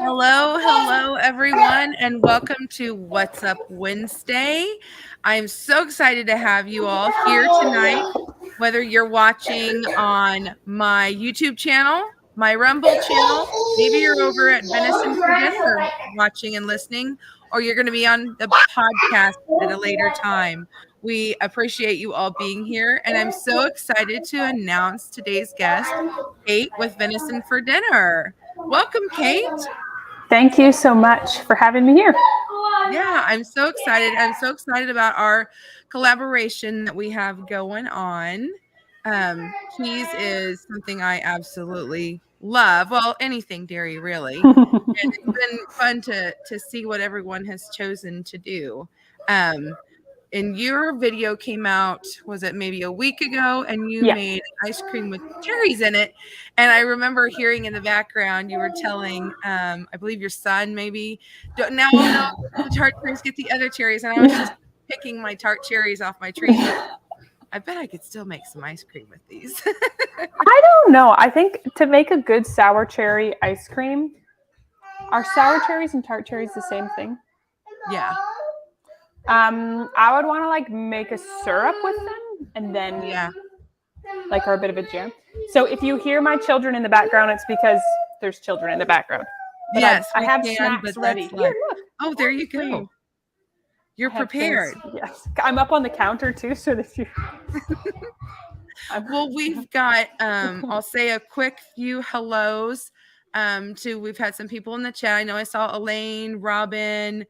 Hello, everyone, and welcome to What's Up Wednesday. I'm so excited to have you all here tonight, whether you're watching on my YouTube channel, my Rumble channel, maybe you're over at Venison For Dinner watching and listening, or you're going to be on the podcast at a later time. We appreciate you all being here, and I'm so excited to announce today's guest, Kate with Venison For Dinner. Welcome, Kate. Thank you so much for having me here. Yeah, I'm so excited. I'm so excited about our collaboration that we have going on. Cheese is something I absolutely love. Well, anything dairy, really. And it's been fun to see what everyone has chosen to do. And your video came out, was it maybe a week ago? And you made ice cream with cherries in it. And I remember hearing in the background, you were telling, I believe your son maybe, now the tart cherries get the other cherries. And I was just picking my tart cherries off my tree. I bet I could still make some ice cream with these. I don't know. I think to make a good sour cherry ice cream, are sour cherries and tart cherries the same thing? Yeah. I would want to like make a syrup with them and then or a bit of a jam. So if you hear my children in the background, it's because there's children in the background. But yes, I have snacks ready. Here, look. Oh, there you go. You're prepared. Yes. I'm up on the counter too, so that you well, we've got I'll say a quick few hellos we've had some people in the chat. I know I saw Elaine, Robin,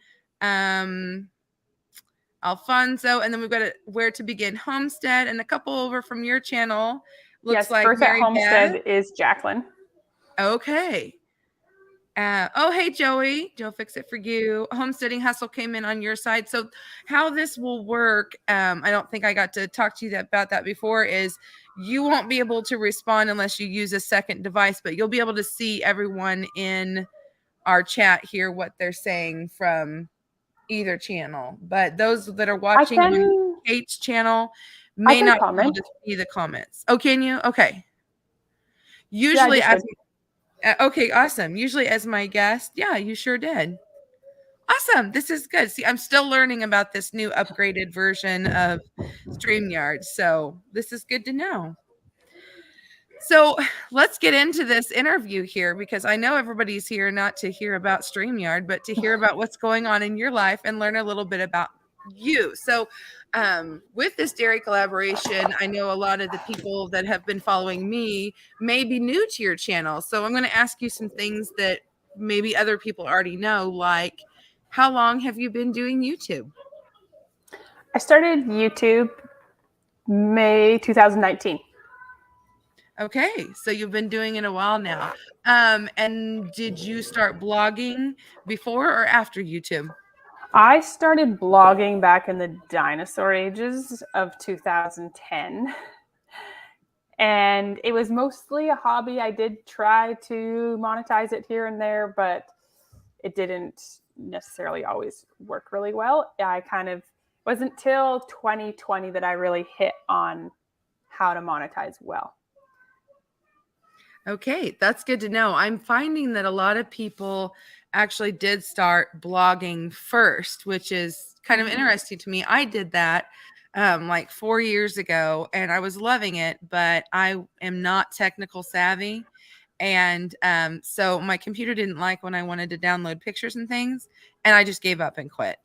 Alfonso, and then we've got Where to Begin Homestead and a couple over from your channel. Looks like first at Homestead is Jacqueline. Okay. Oh, hey, Joey. Joe Fix It For You. Homesteading Hustle came in on your side. So how this will work, I don't think I got to talk to you about that before, is you won't be able to respond unless you use a second device, but you'll be able to see everyone in our chat here, what they're saying from either channel. But those that are watching on Kate's channel may not be able to see the comments. Oh, can you? Okay. Usually okay, awesome. Usually as my guest, you sure did. Awesome. This is good. See, I'm still learning about this new upgraded version of StreamYard, so this is good to know. So let's get into this interview here, because I know everybody's here not to hear about StreamYard, but to hear about what's going on in your life and learn a little bit about you. So with this dairy collaboration, I know a lot of the people that have been following me may be new to your channel. So I'm going to ask you some things that maybe other people already know, like how long have you been doing YouTube? I started YouTube May 2019. Okay, so you've been doing it a while now. And did you start blogging before or after YouTube? I started blogging back in the dinosaur ages of 2010. And it was mostly a hobby. I did try to monetize it here and there, but it didn't necessarily always work really well. It wasn't till 2020 that I really hit on how to monetize well. Okay, that's good to know. I'm finding that a lot of people actually did start blogging first, which is kind of interesting to me. I did that like 4 years ago and I was loving it, but I am not technical savvy. And so my computer didn't like when I wanted to download pictures and things, and I just gave up and quit.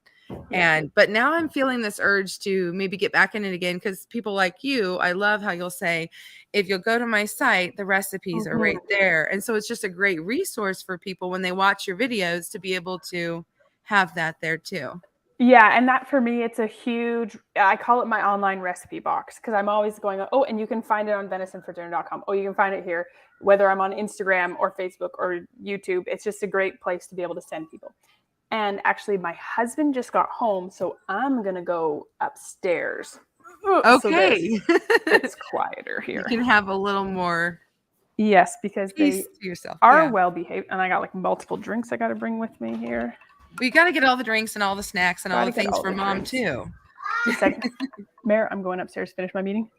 But now I'm feeling this urge to maybe get back in it again, because people like you, I love how you'll say, if you'll go to my site, the recipes are right there. And so it's just a great resource for people when they watch your videos to be able to have that there too. Yeah, and that for me, it's a huge, I call it my online recipe box, because I'm always going, and you can find it on venisonfordinner.com. Oh, you can find it here, whether I'm on Instagram or Facebook or YouTube. It's just a great place to be able to send people. And actually, my husband just got home, so I'm going to go upstairs. Okay. So it's quieter here. You can have a little more. Yes, because they yourself. are well behaved. And I got like multiple drinks I got to bring with me here. We got to get all the drinks and all the snacks and all the things for mom too. Just a second. Mayor, I'm going upstairs to finish my meeting.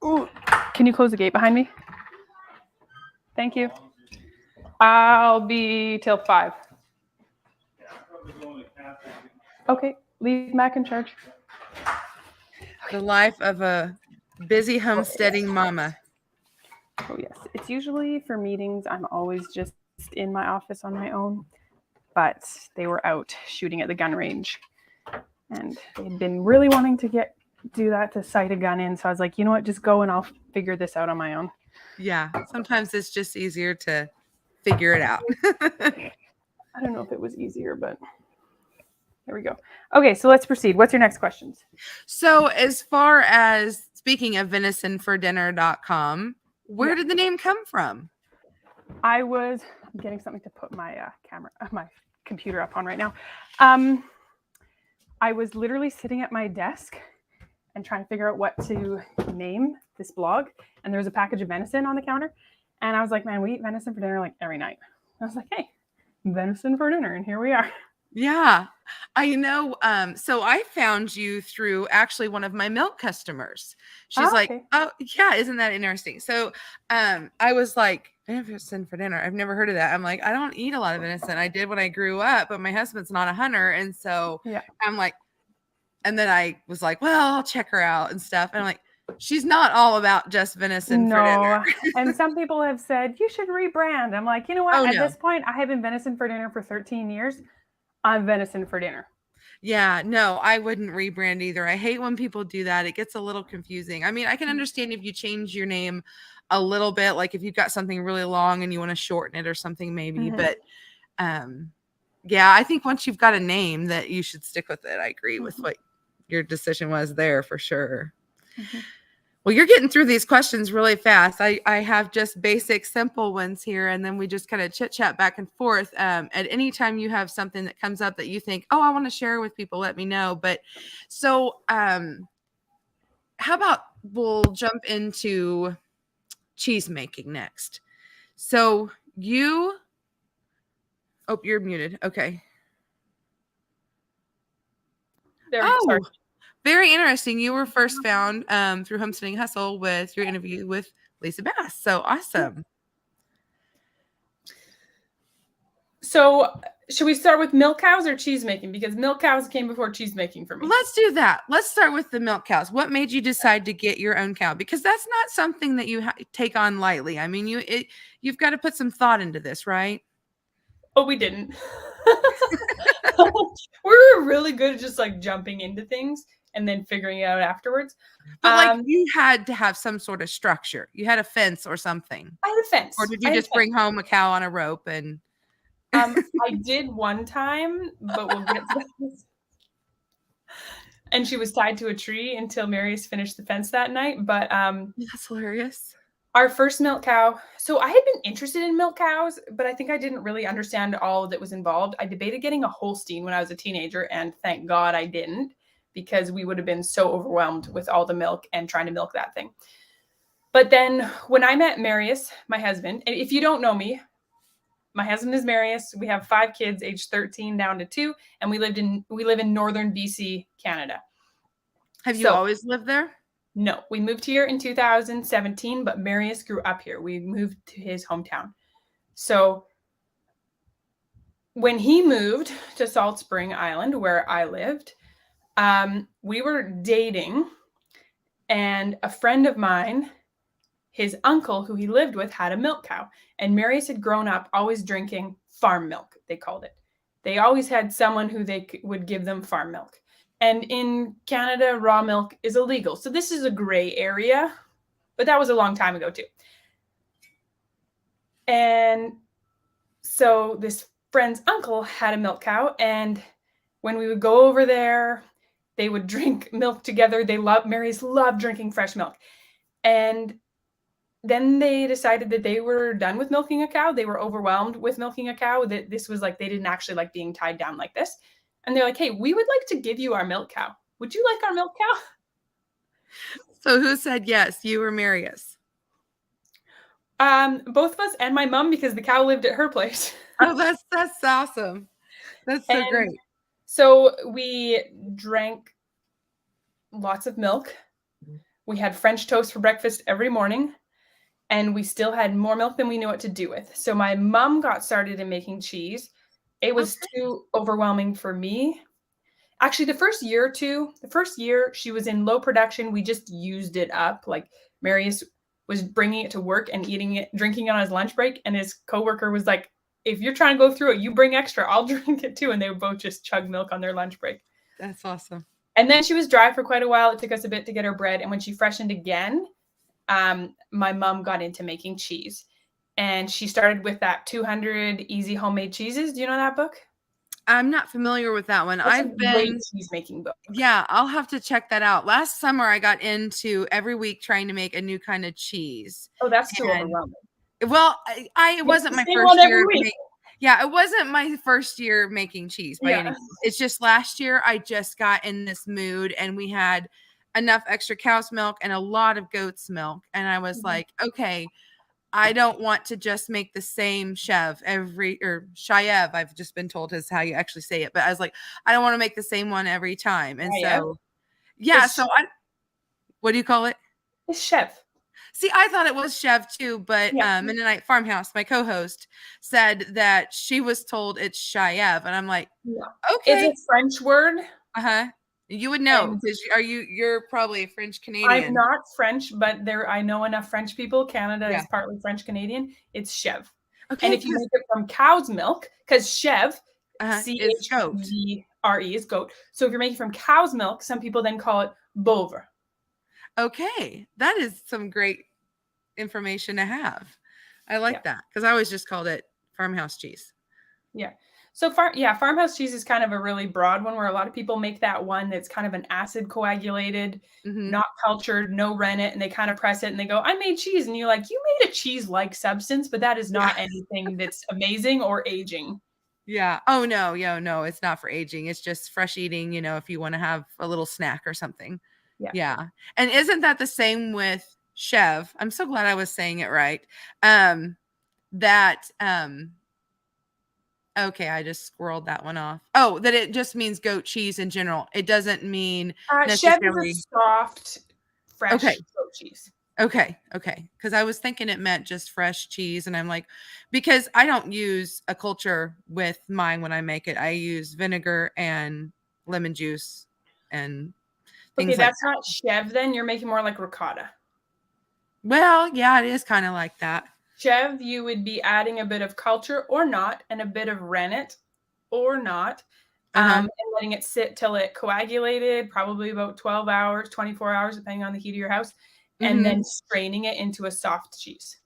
Ooh, can you close the gate behind me? Thank you. I'll be till 5. Okay, leave Mac in charge. The life of a busy homesteading mama. Oh yes, it's usually for meetings. I'm always just in my office on my own, but they were out shooting at the gun range, and they'd been really wanting to do that, to sight a gun in. So I was like, you know what, just go and I'll figure this out on my own. Yeah, sometimes it's just easier to figure it out. I don't know if it was easier, but there we go. Okay, so let's proceed. What's your next questions? So as far as speaking of venisonfordinner.com, where did the name come from? I'm getting something to put my my computer up on right now. I was literally sitting at my desk and trying to figure out what to name this blog. And there was a package of venison on the counter. And I was like, man, we eat venison for dinner like every night. I was like, hey, venison for dinner. And here we are. Yeah, I know. So I found you through actually one of my milk customers. She's like, okay. oh yeah, isn't that interesting? So I was like, venison for dinner. I've never heard of that. I'm like, I don't eat a lot of venison. I did when I grew up, but my husband's not a hunter. And so I'm like, and then I was like, well, I'll check her out and stuff. And I'm like, she's not all about just venison for dinner. And some people have said, you should rebrand. I'm like, you know what? This point, I have been venison for dinner for 13 years. I'm venison for dinner. Yeah, no, I wouldn't rebrand either. I hate when people do that. It gets a little confusing. I mean, I can understand if you change your name a little bit, like if you've got something really long and you want to shorten it or something maybe. But yeah, I think once you've got a name that you should stick with it. I agree with what your decision was there for sure. Well, you're getting through these questions really fast. I have just basic, simple ones here, and then we just kind of chit chat back and forth. At any time you have something that comes up that you think, oh, I want to share with people, let me know. But so how about we'll jump into cheese making next. So you're muted. Okay. Sorry. Very interesting. You were first found through Homesteading Hustle with your interview with Lisa Bass. So awesome. So should we start with milk cows or cheese making? Because milk cows came before cheese making for me. Let's do that. Let's start with the milk cows. What made you decide to get your own cow? Because that's not something that you take on lightly. I mean, you've got to put some thought into this, right? Oh, we didn't. We're really good at just like jumping into things and then figuring it out afterwards. But like you had to have some sort of structure. You had a fence or something. I had a fence. Or did you just bring home a cow on a rope and I did one time, but we'll get to this. And she was tied to a tree until Marius finished the fence that night. But that's hilarious. Our first milk cow. So I had been interested in milk cows, but I think I didn't really understand all that was involved. I debated getting a Holstein when I was a teenager, and thank God I didn't, because we would have been so overwhelmed with all the milk and trying to milk that thing. But then when I met Marius, my husband, and if you don't know me, my husband is Marius. We have 5 kids, age 13 down to 2, and we live in northern BC, Canada. Have you always lived there? No, we moved here in 2017, but Marius grew up here. We moved to his hometown. So when he moved to Salt Spring Island, where I lived, we were dating, and a friend of mine, his uncle who he lived with, had a milk cow, and Marius had grown up always drinking farm milk, they called it. They always had someone who they would give them farm milk. And in Canada, raw milk is illegal. So this is a gray area, but that was a long time ago too. And so this friend's uncle had a milk cow, and when we would go over there, they would drink milk together. Marius loved drinking fresh milk. And then they decided that they were done with milking a cow. They were overwhelmed with milking a cow. That this was like, they didn't actually like being tied down like this. And they're like, hey, we would like to give you our milk cow. Would you like our milk cow? So who said yes, you or Marius? Both of us and my mom, because the cow lived at her place. Oh, that's awesome. That's so great. So we drank lots of milk. We had French toast for breakfast every morning. and we still had more milk than we knew what to do with. So my mom got started in making cheese. It was Okay. too overwhelming for me. Actually, the first year or two, the first year she was in low production, we just used it up. Like Marius was bringing it to work and eating it, drinking it on his lunch break, and his coworker was like, "If you're trying to go through it, you bring extra. I'll drink it too." And they would both just chug milk on their lunch break. That's awesome. And then she was dry for quite a while. It took us a bit to get her bred. And when she freshened again, my mom got into making cheese. And she started with that 200 Easy Homemade Cheeses. Do you know that book? I'm not familiar with that one. That's a great cheese making book. Yeah, I'll have to check that out. Last summer, I got into every week trying to make a new kind of cheese. Oh, that's too overwhelming. Well, it wasn't my Same first one every year. week. Yeah, it wasn't my first year making cheese by any means. It's just last year I just got in this mood and we had enough extra cow's milk and a lot of goat's milk. And I was like, okay, I don't want to just make the same chev or shayev. I've just been told is how you actually say it. But I was like, I don't want to make the same one every time. And so, yeah. So what do you call it? It's chev. See, I thought it was chev too, but Mennonite Farmhouse, my co-host, said that she was told it's shayev. And I'm like, okay. It's a French word. You would know because you're probably French Canadian. I'm not French, but I know enough French people. Canada is partly French Canadian. It's chev. Okay. And if you make it from cow's milk, because chev, C-H-V-R-E is goat. So if you're making from cow's milk, some people then call it bover. Okay. That is some great information to have. I like that because I always just called it farmhouse cheese. Yeah. So farmhouse cheese is kind of a really broad one where a lot of people make that one that's kind of an acid coagulated, not cultured, no rennet, and they kind of press it and they go, I made cheese. And you're like, you made a cheese-like substance, but that is not anything that's amazing or aging. Yeah. Oh, no. Yeah, no, it's not for aging. It's just fresh eating, if you want to have a little snack or something. Yeah. And isn't that the same with chev? I'm so glad I was saying it right. Okay, I just squirreled that one off. Oh, that it just means goat cheese in general. It doesn't mean necessarily chev is a soft, fresh goat cheese. Okay. Because I was thinking it meant just fresh cheese, and I'm like, because I don't use a culture with mine when I make it. I use vinegar and lemon juice and things like that. Okay, that's not chev then. You're making more like ricotta. Well, yeah, it is kind of like that. Chev, you would be adding a bit of culture or not, and a bit of rennet or not, and letting it sit till it coagulated, probably about 12 hours, 24 hours, depending on the heat of your house, and then straining it into a soft cheese.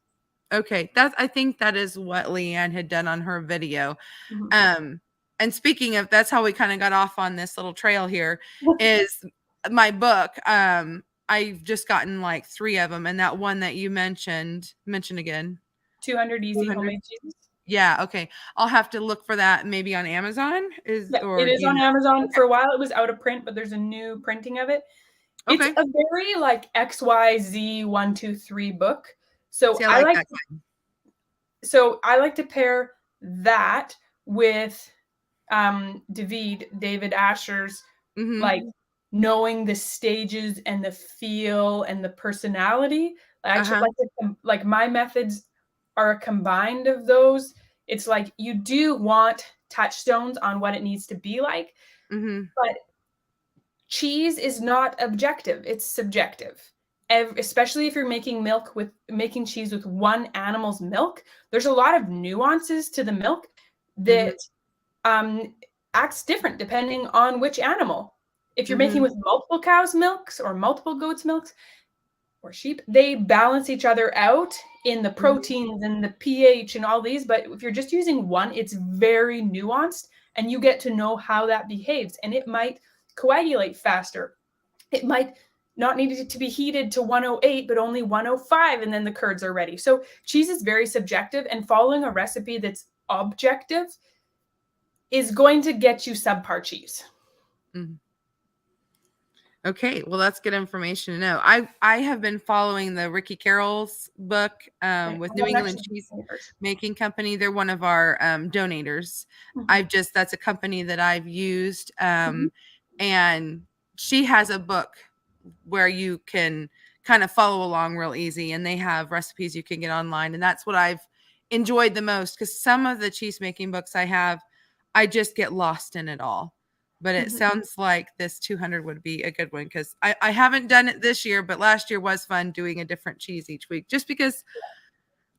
Okay, I think that is what Leanne had done on her video. And speaking of, that's how we kind of got off on this little trail here, is my book. I've just gotten like 3 of them, and that one that you mention again. 200 Easy Homemade Cheeses. Yeah, okay. I'll have to look for that maybe on Amazon. It is on Amazon. For a while it was out of print, but there's a new printing of it. It's a very like XYZ 1, 2, 3 book. So I like to pair that with David Asher's like knowing the stages and the feel and the personality. I actually like my methods are a combined of those. It's like you do want touchstones on what it needs to be like, but cheese is not objective, it's subjective. Especially if you're making cheese with one animal's milk, there's a lot of nuances to the milk that acts different depending on which animal. If you're making with multiple cows' milks or multiple goats' milks or sheep, they balance each other out in the proteins and the pH and all these. But if you're just using one, it's very nuanced and you get to know how that behaves. And it might coagulate faster. It might not need it to be heated to 108, but only 105, and then the curds are ready. So cheese is very subjective, and following a recipe that's objective is going to get you subpar cheese. Okay, well, that's good information to know. I have been following the Ricky Carroll's book with New England Cheese Making Company. They're one of our donators. That's a company that I've used, and she has a book where you can kind of follow along real easy, and they have recipes you can get online, and that's what I've enjoyed the most, because some of the cheese making books I have, I just get lost in it all. But it sounds like this 200 would be a good one, because I haven't done it this year, but last year was fun doing a different cheese each week, just because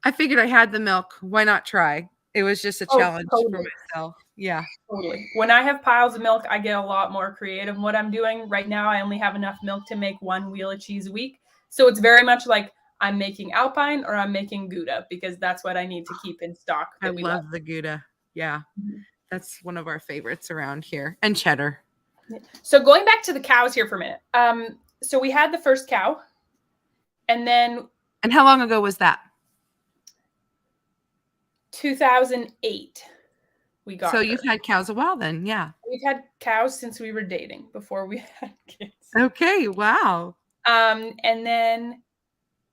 I figured I had the milk. Why not try? It was just a challenge for myself. Yeah. Totally. When I have piles of milk, I get a lot more creative in what I'm doing. Right now, I only have enough milk to make 1 wheel of cheese a week. So it's very much like I'm making Alpine or I'm making Gouda, because that's what I need to keep in stock. I love the Gouda. Yeah. That's one of our favorites around here. And cheddar. So going back to the cows here for a minute. So we had the first cow, and then. And how long ago was that? 2008. We got. So you've had cows a while then, yeah. We've had cows since we were dating, before we had kids. Okay, wow. And then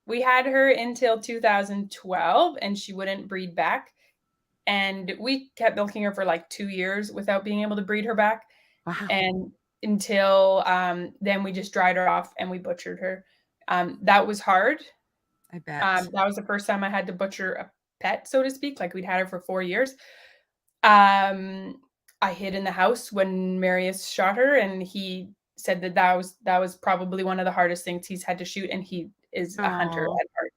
we had her until 2012, and she wouldn't breed back. And we kept milking her for like 2 years without being able to breed her back. Wow. And until then we just dried her off and we butchered her. That was hard. I bet. That was the first time I had to butcher a pet, so to speak. Like, we'd had her for 4 years. I hid in the house when Marius shot her, and he said that was probably one of the hardest things he's had to shoot, and he is a hunter at heart.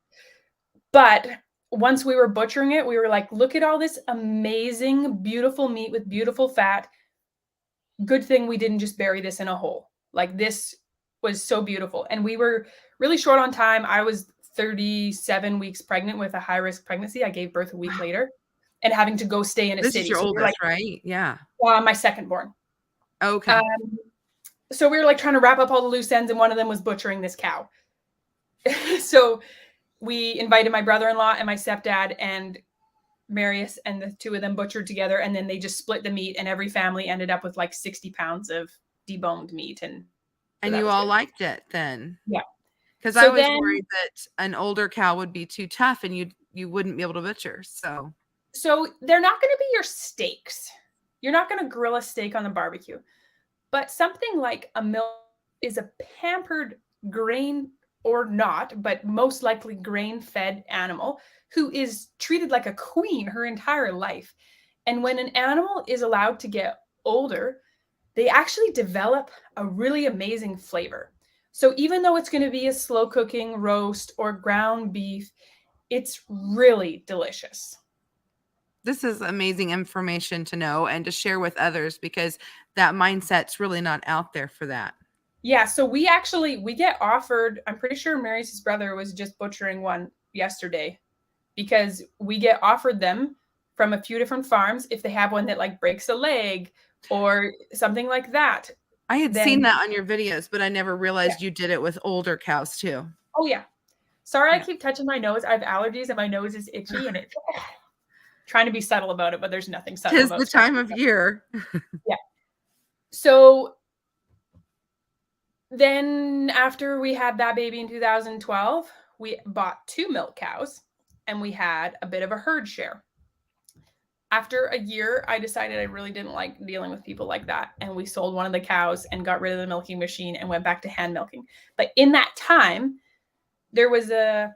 But once we were butchering it, we were like, look at all this amazing, beautiful meat with beautiful fat. Good thing we didn't just bury this in a hole. Like, this was so beautiful. And we were really short on time. I was 37 weeks pregnant with a high-risk pregnancy. I gave birth a week later, and having to go stay in a city. This is your oldest, right? Yeah. My second born. Okay. So we were like trying to wrap up all the loose ends, and one of them was butchering this cow. So we invited my brother-in-law and my stepdad and Marius, and the two of them butchered together, and then they just split the meat, and every family ended up with like 60 pounds of deboned meat. And you all liked it then? Yeah. Because I was worried that an older cow would be too tough and you wouldn't be able to butcher. So they're not going to be your steaks. You're not going to grill a steak on the barbecue. But something like a milk is a pampered, grain or not, but most likely grain-fed animal who is treated like a queen her entire life. And when an animal is allowed to get older, they actually develop a really amazing flavor. So even though it's going to be a slow cooking roast or ground beef, it's really delicious. This is amazing information to know and to share with others, because that mindset's really not out there for that. Yeah, so we get offered, I'm pretty sure Marius' brother was just butchering one yesterday, because we get offered them from a few different farms if they have one that like breaks a leg or something like that. I had seen that on your videos, but I never realized you did it with older cows too. Oh yeah. Sorry, I keep touching my nose. I have allergies and my nose is itchy, and it's trying to be subtle about it, but there's nothing subtle about it. 'Tis the time of year. Yeah. So then after we had that baby in 2012, we bought 2 milk cows, and we had a bit of a herd share. After a year, I decided I really didn't like dealing with people like that. And we sold one of the cows and got rid of the milking machine and went back to hand milking. But in that time, there was a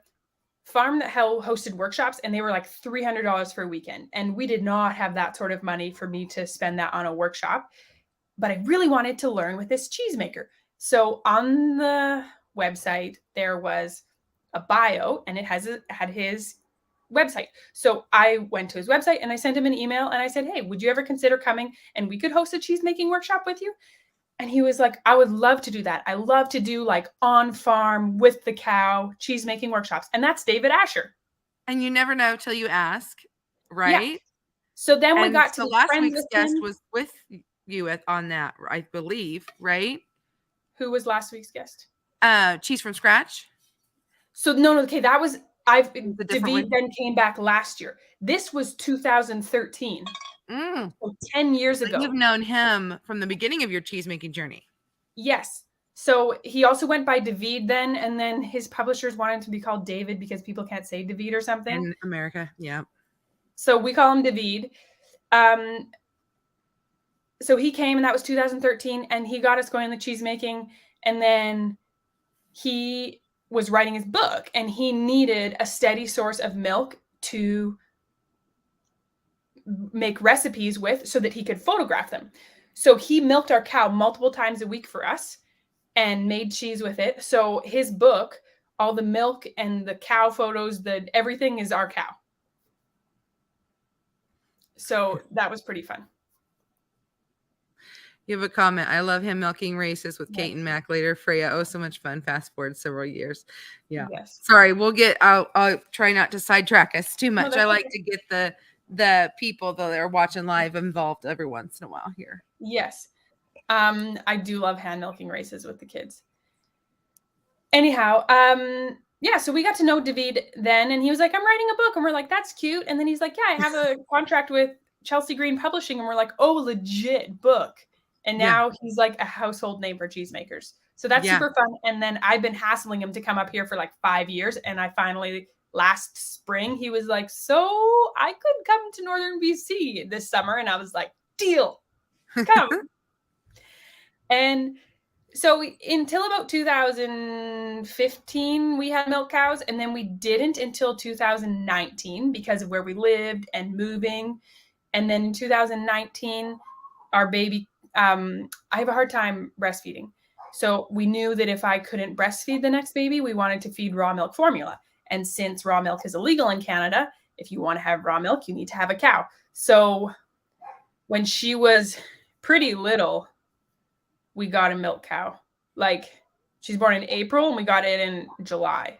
farm that hosted workshops, and they were like $300 for a weekend. And we did not have that sort of money for me to spend that on a workshop. But I really wanted to learn with this cheesemaker. So on the website, there was a bio, and it had his website. So I went to his website and I sent him an email and I said, hey, would you ever consider coming and we could host a cheese making workshop with you? And he was like, I would love to do that. I love to do like on farm with the cow cheese making workshops. And that's David Asher. And you never know till you ask, right? Yeah. So then we got to the last week's guest was with you on that, I believe, right? Who was last week's guest? Cheese from Scratch. So no, okay, that was David then came back last year. This was 2013. So 10 years ago. You've known him from the beginning of your cheese making journey. Yes. So he also went by David then, and then his publishers wanted him to be called David because people can't say David or something. In America, yeah. So we call him David. So he came, and that was 2013, and he got us going in the cheese making, and then he was writing his book, and he needed a steady source of milk to make recipes with so that he could photograph them. So he milked our cow multiple times a week for us and made cheese with it. So his book, all the milk and the cow photos, everything is our cow. So that was pretty fun. You have a comment. I love him milking races with Kate Yes. and Mac later. Freya, oh, so much fun. Fast forward several years. Yeah. Yes. Sorry, I'll try not to sidetrack us too much. I like to get the people that are watching live involved every once in a while here. Yes. I do love hand milking races with the kids. Anyhow, yeah, so we got to know David then, and he was like, I'm writing a book. And we're like, that's cute. And then he's like, yeah, I have a contract with Chelsea Green Publishing. And we're like, oh, legit book. And now he's like a household name for cheesemakers. So that's super fun. And then I've been hassling him to come up here for like 5 years. And I finally, last spring, he was like, so I could come to Northern BC this summer. And I was like, deal, come. And so until about 2015, we had milk cows, and then we didn't until 2019 because of where we lived and moving. And then in 2019, our baby, I have a hard time breastfeeding. So we knew that if I couldn't breastfeed the next baby, we wanted to feed raw milk formula. And since raw milk is illegal in Canada, if you want to have raw milk, you need to have a cow. So when she was pretty little, we got a milk cow. Like, she's born in April and we got it in July.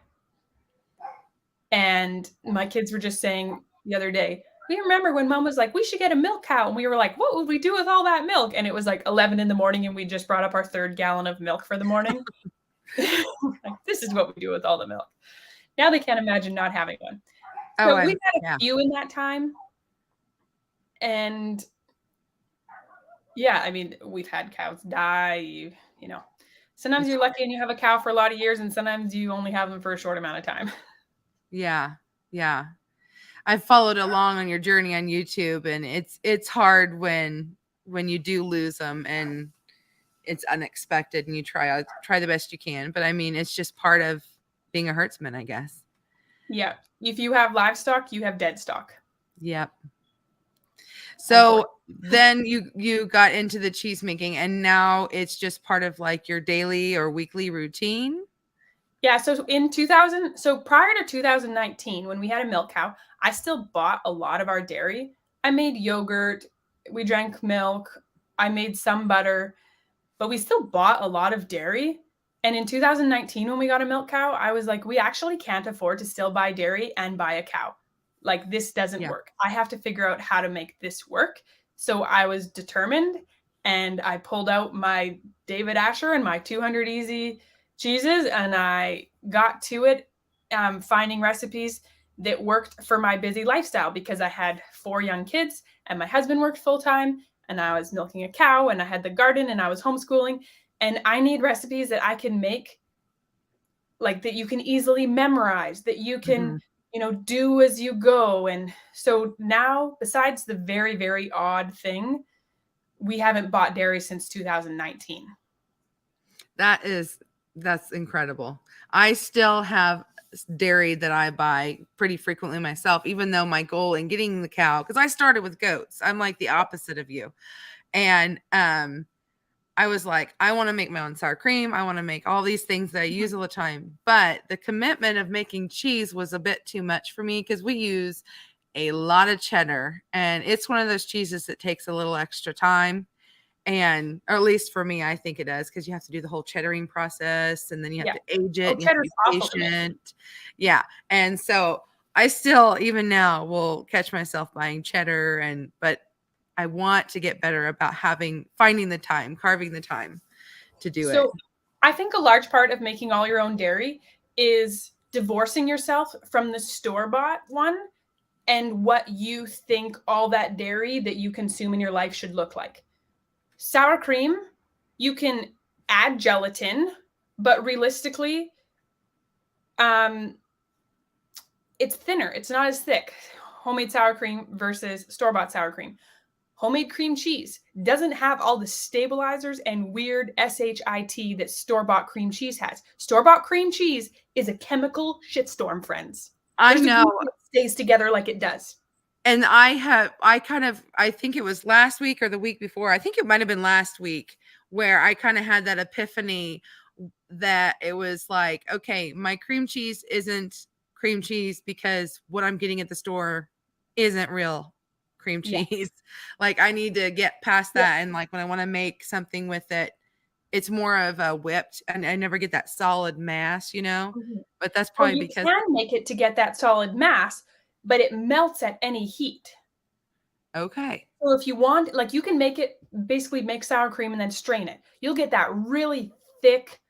And my kids were just saying the other day, we remember when mom was like, we should get a milk cow. And we were like, what would we do with all that milk? And it was like 11 in the morning and we just brought up our 3rd gallon of milk for the morning. Like, this is what we do with all the milk. Now they can't imagine not having one. So we've had a few in that time. And yeah, I mean, we've had cows die, you know. Sometimes you're lucky and you have a cow for a lot of years, and sometimes you only have them for a short amount of time. Yeah. Yeah. I've followed along on your journey on YouTube, and it's hard when you do lose them and it's unexpected and you try the best you can. But I mean, it's just part of being a herdsman, I guess. Yeah. If you have livestock, you have dead stock. Yep. So then you got into the cheese making, and now it's just part of like your daily or weekly routine. Yeah. So prior to 2019, when we had a milk cow, I still bought a lot of our dairy. I made yogurt. We drank milk. I made some butter, but we still bought a lot of dairy. And in 2019, when we got a milk cow, I was like, we actually can't afford to still buy dairy and buy a cow. Like, this doesn't work. I have to figure out how to make this work. So I was determined, and I pulled out my David Asher and my 200 Easy cheeses, and I got to it, finding recipes that worked for my busy lifestyle, because I had 4 young kids and my husband worked full time, and I was milking a cow, and I had the garden, and I was homeschooling, and I need recipes that I can make, like, that you can easily memorize, that you can do as you go. And so now, besides the very, very odd thing, we haven't bought dairy since 2019. That's incredible. I still have dairy that I buy pretty frequently myself, even though my goal in getting the cow, because I started with goats. I'm like the opposite of you. And I was like, I want to make my own sour cream. I want to make all these things that I use all the time. But the commitment of making cheese was a bit too much for me, because we use a lot of cheddar. And it's one of those cheeses that takes a little extra time. Or at least for me, I think it does, because you have to do the whole cheddaring process, and then you have to age it. And you have to be patient. Yeah. And so I still, even now, will catch myself buying cheddar, but I want to get better about finding the time, carving the time to do it. So I think a large part of making all your own dairy is divorcing yourself from the store-bought one and what you think all that dairy that you consume in your life should look like. Sour cream, you can add gelatin, but realistically, it's thinner. It's not as thick. Homemade sour cream versus store-bought sour cream. Homemade cream cheese doesn't have all the stabilizers and weird SHIT that store-bought cream cheese has. Store-bought cream cheese is a chemical shitstorm, friends. I There's a know. reason it stays together like it does. And I think it was last week or the week before. I think it might have been last week where I kind of had that epiphany that it was like, okay, my cream cheese isn't cream cheese because what I'm getting at the store isn't real cream Yeah. cheese. Like I need to get past Yeah. that. And like when I want to make something with it, it's more of a whipped, and I never get that solid mass, Mhm. but that's Well, probably you because, can make it to get that solid mass, but it melts at any heat. okay. So if you want, like you can make it, basically make sour cream and then strain it. You'll get that really thick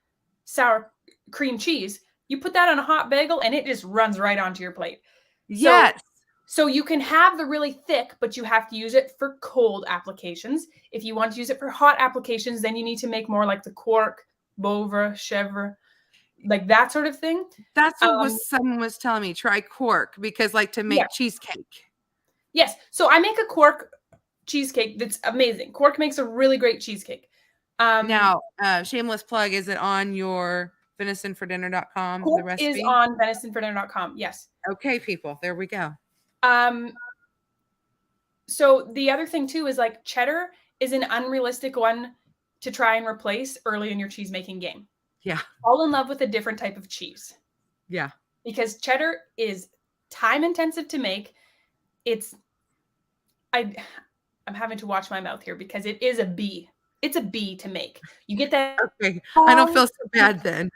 sour cream cheese. You put that on a hot bagel and it just runs right onto your plate. Yes. So you can have the really thick, but you have to use it for cold applications. If you want to use it for hot applications, then you need to make more like the quark, bouvre, chèvre, like that sort of thing. That's what someone was telling me. Try cork because like to Yeah. make cheesecake. Yes. So I make a quark cheesecake that's amazing. Quark makes a really great cheesecake. Now, shameless plug, is it on your venisonfordinner.com, the Quark is recipe? on venisonfordinner.com. Yes. Okay, people, there we go. So the other thing too is like cheddar is an unrealistic one to try and replace early in your cheese making game. Yeah. Fall in love with a different type of cheese. Yeah. Because cheddar is time intensive to make. I'm having to watch my mouth here because it is a bee. It's a bee to make. You get that. Okay. I don't feel so bad then.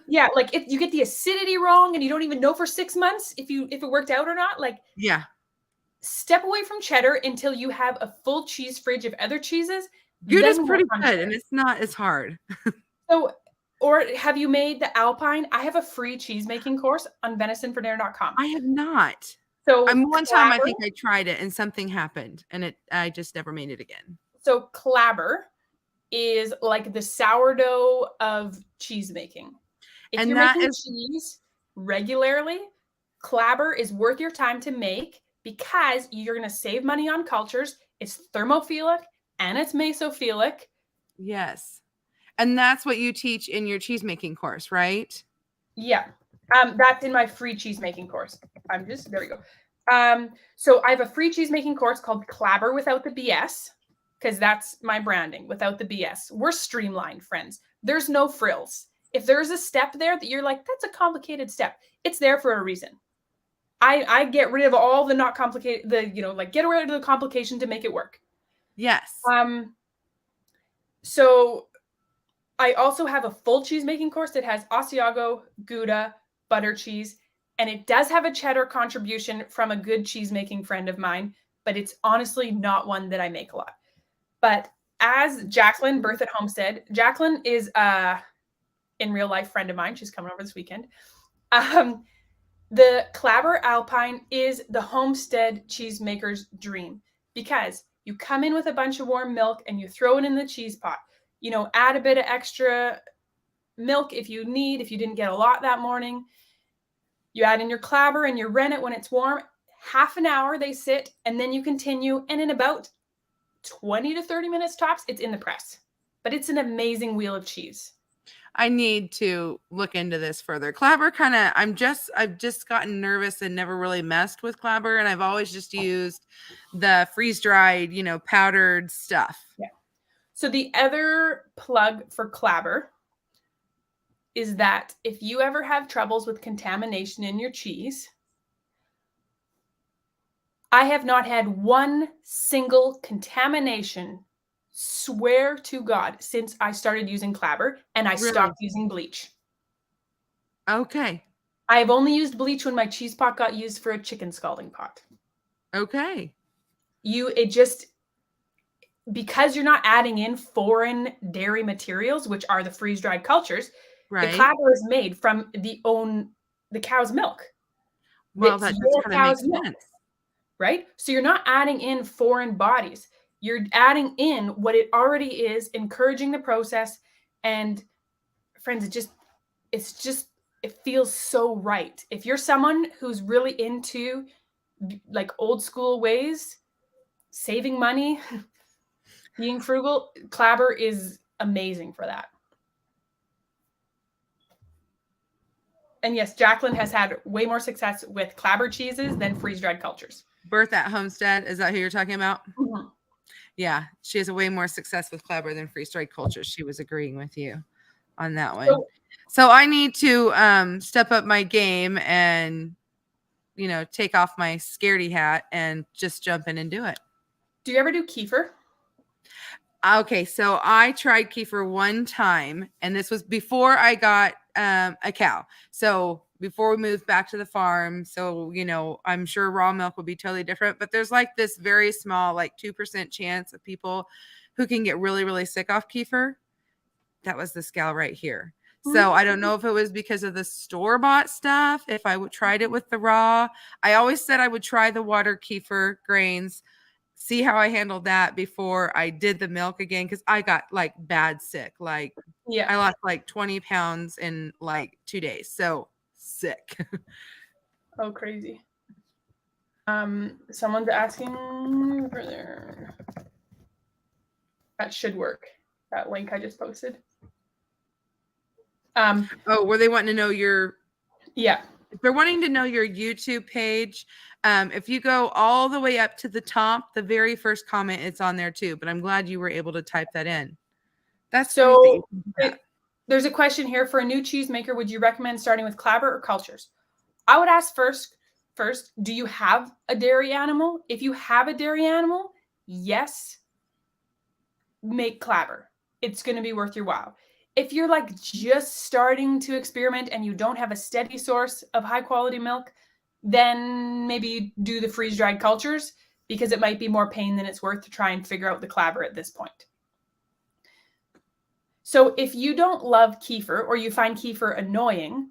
Yeah, like if you get the acidity wrong and you don't even know for 6 months if it worked out or not, like yeah. Step away from cheddar until you have a full cheese fridge of other cheeses. Gouda's pretty good and it's not as hard. So, or have you made the Alpine? I have a free cheese making course on venisonfordinner.com. I have not. So one time I think I tried it and something happened and I just never made it again. So clabber is like the sourdough of cheese making. If you're making cheese regularly, clabber is worth your time to make because you're going to save money on cultures. It's thermophilic and it's mesophilic. Yes. And that's what you teach in your cheese making course, right? Yeah. That's in my free cheese making course. There we go. So I have a free cheese making course called Clabber Without the BS, because that's my branding, without the BS. We're streamlined, friends. There's no frills. If there's a step there that you're like, that's a complicated step, it's there for a reason. I get rid of all the not complicated, get rid of the complication to make it work. Yes. So I also have a full cheese making course that has Asiago, Gouda, butter cheese, and it does have a cheddar contribution from a good cheese making friend of mine, but it's honestly not one that I make a lot. But as Jacqueline, Birth at Homestead, Jacqueline is in real life friend of mine. She's coming over this weekend. The Clabber Alpine is the homestead cheesemaker's dream because you come in with a bunch of warm milk and you throw it in the cheese pot. Add a bit of extra milk if you didn't get a lot that morning. You add in your clabber and you rennet when it's warm. Half an hour they sit, and then you continue. And in about 20 to 30 minutes tops, it's in the press. But it's an amazing wheel of cheese. I need to look into this further. Clabber I've just gotten nervous and never really messed with clabber, and I've always just used the freeze-dried, powdered stuff. Yeah. So the other plug for clabber is that if you ever have troubles with contamination in your cheese, I have not had one single contamination, swear to God, since I started using clabber and I stopped using bleach. Okay. I have only used bleach when my cheese pot got used for a chicken scalding pot. Okay. Because you're not adding in foreign dairy materials, which are the freeze-dried cultures, right. The clabber is made from the cow's milk. Well, that just kind of makes sense. Right? So you're not adding in foreign bodies. You're adding in what it already is, encouraging the process. And friends, it feels so right. If you're someone who's really into like old school ways, saving money, being frugal, Clabber is amazing for that. And yes, Jacqueline has had way more success with Clabber cheeses than freeze-dried cultures. Birth at Homestead, is that who you're talking about? Mm-hmm. Yeah, she has a way more success with Clabber than freeze-dried cultures. She was agreeing with you on that one. So I need to step up my game and, you know, take off my scaredy hat and just jump in and do it. Do you ever do kefir? Okay, so I tried kefir one time, and this was before I got a cow. So before we moved back to the farm. So, you know, I'm sure raw milk would be totally different, but there's like this very small, like 2% chance of people who can get really, really sick off kefir. That was this gal right here. So I don't know if it was because of the store-bought stuff, if I would tried it with the raw. I always said I would try the water kefir grains, see how I handled that before I did the milk again, because I got like bad sick. Like, yeah, I lost like 20 pounds in like 2 days. So sick. Oh, crazy. Someone's asking further. That should work. That link I just posted. Oh, were they wanting to know your? Yeah. If they're wanting to know your YouTube page, if you go all the way up to the top, the very first comment, it's on there too. But I'm glad you were able to type that in. That's so. There's a question here for a new cheesemaker. Would you recommend starting with Clabber or cultures? I would ask first, do you have a dairy animal? If you have a dairy animal, yes, make Clabber. It's going to be worth your while. If you're like just starting to experiment and you don't have a steady source of high quality milk, then maybe do the freeze-dried cultures, because it might be more pain than it's worth to try and figure out the Clabber at this point. So if you don't love kefir or you find kefir annoying,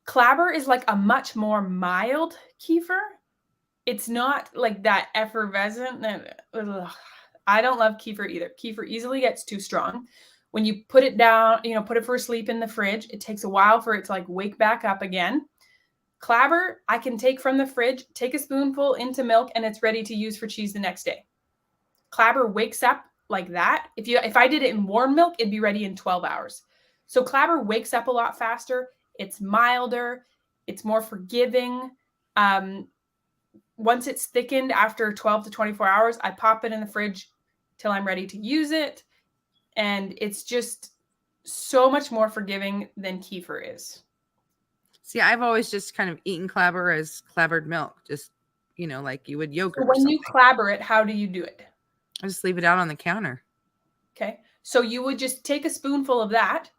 Clabber is like a much more mild kefir. It's not like that effervescent. I don't love kefir either. Kefir easily gets too strong. When you put it down, you know, put it for sleep in the fridge, it takes a while for it to like wake back up again. Clabber, I can take from the fridge, take a spoonful into milk, and it's ready to use for cheese the next day. Clabber wakes up like that. If I did it in warm milk, it'd be ready in 12 hours. So Clabber wakes up a lot faster. It's milder. It's more forgiving. Once it's thickened after 12 to 24 hours, I pop it in the fridge till I'm ready to use it. And it's just so much more forgiving than kefir is. See, I've always just kind of eaten Clabber as clabbered milk, just, you know, like you would yogurt. So when you Clabber it, how do you do it? I just leave it out on the counter. Okay. So you would just take a spoonful of that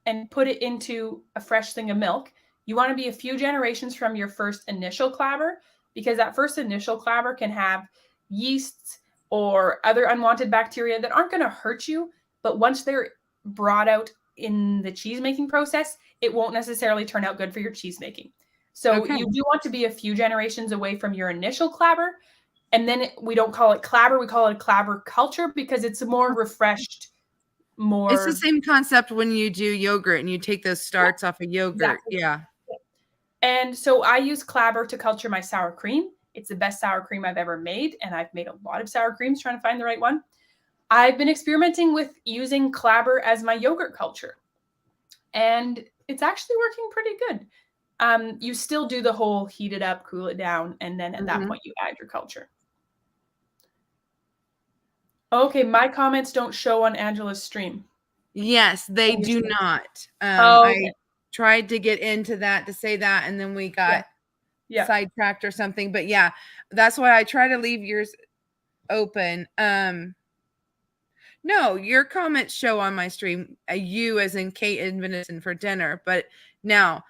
and put it into a fresh thing of milk. You want to be a few generations from your first initial Clabber, because that first initial Clabber can have yeasts or other unwanted bacteria that aren't going to hurt you. But once they're brought out in the cheese making process, it won't necessarily turn out good for your cheese making. So you do want to be a few generations away from your initial Clabber. And then we don't call it Clabber, we call it a Clabber culture, because it's a more refreshed, more. It's the same concept when you do yogurt and you take those starts off of yogurt. Exactly. Yeah. And so I use Clabber to culture my sour cream. It's the best sour cream I've ever made. And I've made a lot of sour creams trying to find the right one. I've been experimenting with using Clabber as my yogurt culture. And it's actually working pretty good. You still do the whole heat it up, cool it down, and then at that point you add your culture. Okay, my comments don't show on Angela's stream. Yes, they do not. I tried to get into that to say that, and then we got sidetracked or something. But yeah, that's why I try to leave yours open. No, your comments show on my stream. You as in Kate and Venison for Dinner. But now,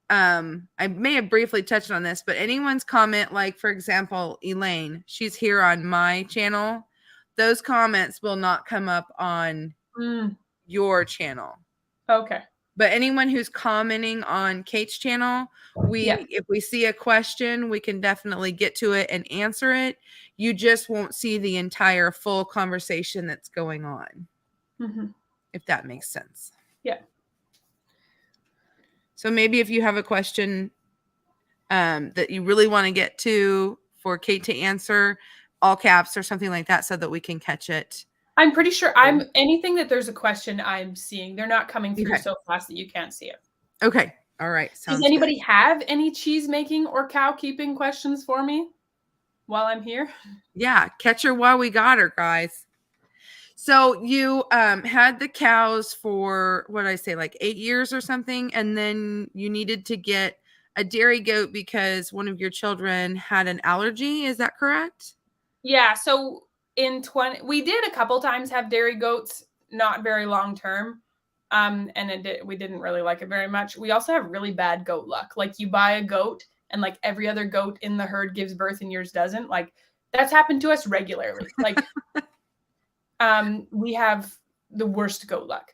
I may have briefly touched on this, but anyone's comment, like for example, Elaine, she's here on my channel. Those comments will not come up on your channel. Okay. But anyone who's commenting on Kate's channel, if we see a question, we can definitely get to it and answer it. You just won't see the entire full conversation that's going on. If that makes sense. Yeah. So maybe if you have a question that you really want to get to for Kate to answer, all caps or something like that so that we can catch it. I'm pretty sure anything that there's a question I'm seeing. They're not coming through so fast that you can't see it. Okay. All right. Sounds Does anybody good. have any cheese making or cow keeping questions for me while I'm here? Yeah. Catch her while we got her, guys. So you had the cows for, what did I say, like 8 years or something, and then you needed to get a dairy goat because one of your children had an allergy. Is that correct? Yeah. So we did a couple times have dairy goats, not very long term. And we didn't really like it very much. We also have really bad goat luck. Like you buy a goat and like every other goat in the herd gives birth and yours doesn't. Like that's happened to us regularly. Like we have the worst goat luck.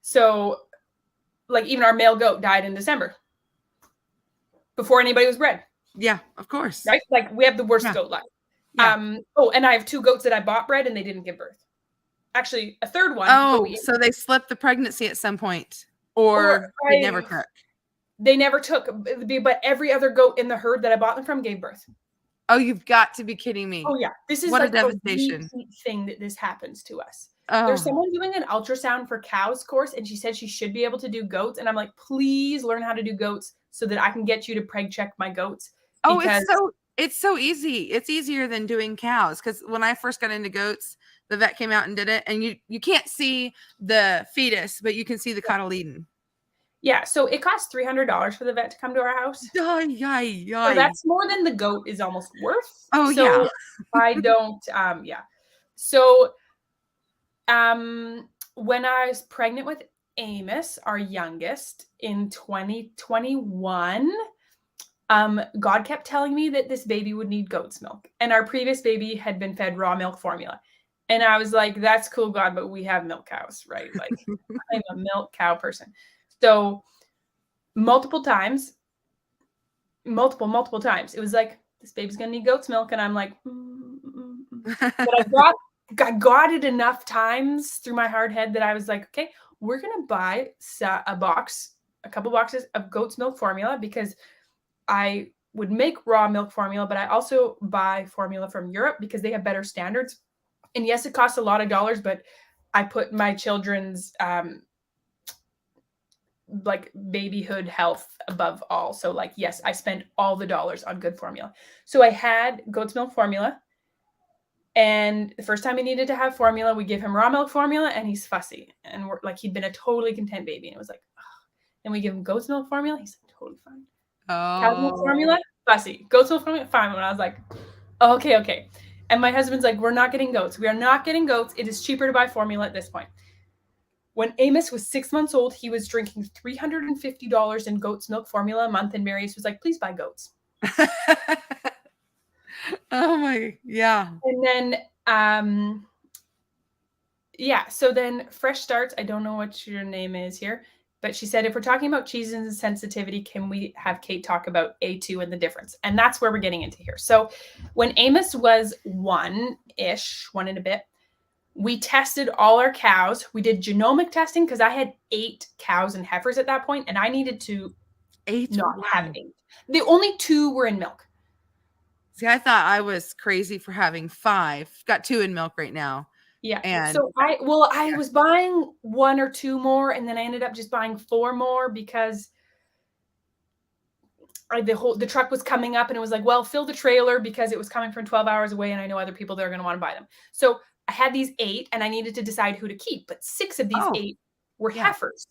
So like even our male goat died in December before anybody was bred. Yeah, of course. Right? Like we have the worst goat luck. Yeah. And I have 2 goats that I bought bred and they didn't give birth. Actually, a third one. Oh, so they slipped the pregnancy at some point, or they never took. They never took, but every other goat in the herd that I bought them from gave birth. Oh, you've got to be kidding me. Oh yeah, this is what like a devastation thing that this happens to us. Oh. There's someone doing an ultrasound for cows course, and she said she should be able to do goats, and I'm like, please learn how to do goats so that I can get you to preg check my goats. Oh, it's so easy. It's easier than doing cows, because when I first got into goats, the vet came out and did it, and you can't see the fetus, but you can see the cotyledon. Yeah, so it costs $300 for the vet to come to our house. So that's more than the goat is almost worth. Oh, so yeah. I don't, yeah. So when I was pregnant with Amos, our youngest, in 2021, God kept telling me that this baby would need goat's milk. And our previous baby had been fed raw milk formula. And I was like, that's cool, God, but we have milk cows, right? Like I'm a milk cow person. So multiple times, it was like, this baby's going to need goat's milk. And I'm like, but I got it enough times through my hard head that I was like, okay, we're going to buy a couple boxes of goat's milk formula, because I would make raw milk formula, but I also buy formula from Europe because they have better standards. And yes, it costs a lot of dollars, but I put my children's like babyhood health above all. So like, yes, I spent all the dollars on good formula. So I had goat's milk formula. And the first time he needed to have formula, we give him raw milk formula, and he's fussy. And we're like, he'd been a totally content baby. And it was like, oh. And we give him goat's milk formula. He's like, totally fine. Oh. Cow's milk formula, fussy. Goat's milk formula, fine. And I was like, okay. And my husband's like, we're not getting goats. We are not getting goats. It is cheaper to buy formula at this point. When Amos was 6 months old, he was drinking $350 in goat's milk formula a month. And Marius was like, please buy goats. Oh my, yeah. And then, so then Fresh Starts, I don't know what your name is here, but she said, if we're talking about cheese and sensitivity, can we have Kate talk about A2 and the difference? And that's where we're getting into here. So when Amos was one and a bit, we tested all our cows. We did genomic testing because I had 8 cows and heifers at that point, and I needed to not have 8. The only 2 were in milk. See, I thought I was crazy for having 5. Got 2 in milk right now. Yeah. And so I was buying 1 or 2 more, and then I ended up just buying 4 more because the truck was coming up, and it was like, well, fill the trailer because it was coming from 12 hours away, and I know other people that are going to want to buy them. So I had these 8, and I needed to decide who to keep, but 6 of these 8 were heifers.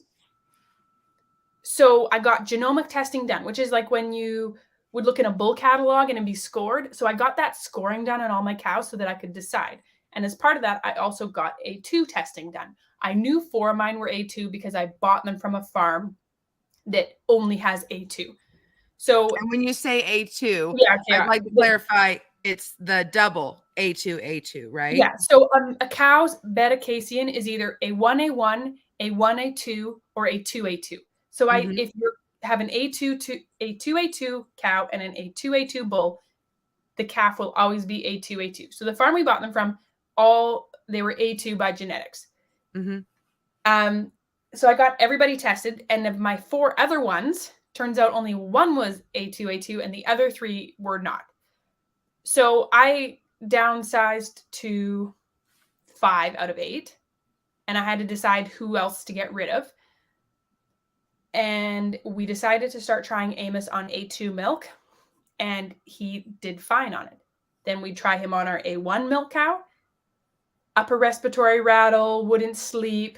So I got genomic testing done, which is like when you would look in a bull catalog and it'd be scored. So I got that scoring done on all my cows so that I could decide. And as part of that, I also got A2 testing done. I knew 4 of mine were A2 because I bought them from a farm that only has A2. So and when you say A2, yeah, I'd like to clarify, it's the double A2, right? Yeah. So a cow's beta casein is either a 1A1, a 1A2, or a 2A2. So if you have an A2A2 cow and an A2A2 bull, the calf will always be A2A2. So the farm we bought them from, they were A2 by genetics. Mm-hmm. So I got everybody tested, and of my 4 other ones, turns out only 1 was A2A2 and the other 3 were not. So I downsized to 5 out of 8, and I had to decide who else to get rid of. And we decided to start trying Amos on A2 milk, and he did fine on it. Then we'd try him on our A1 milk cow. Upper respiratory rattle, wouldn't sleep.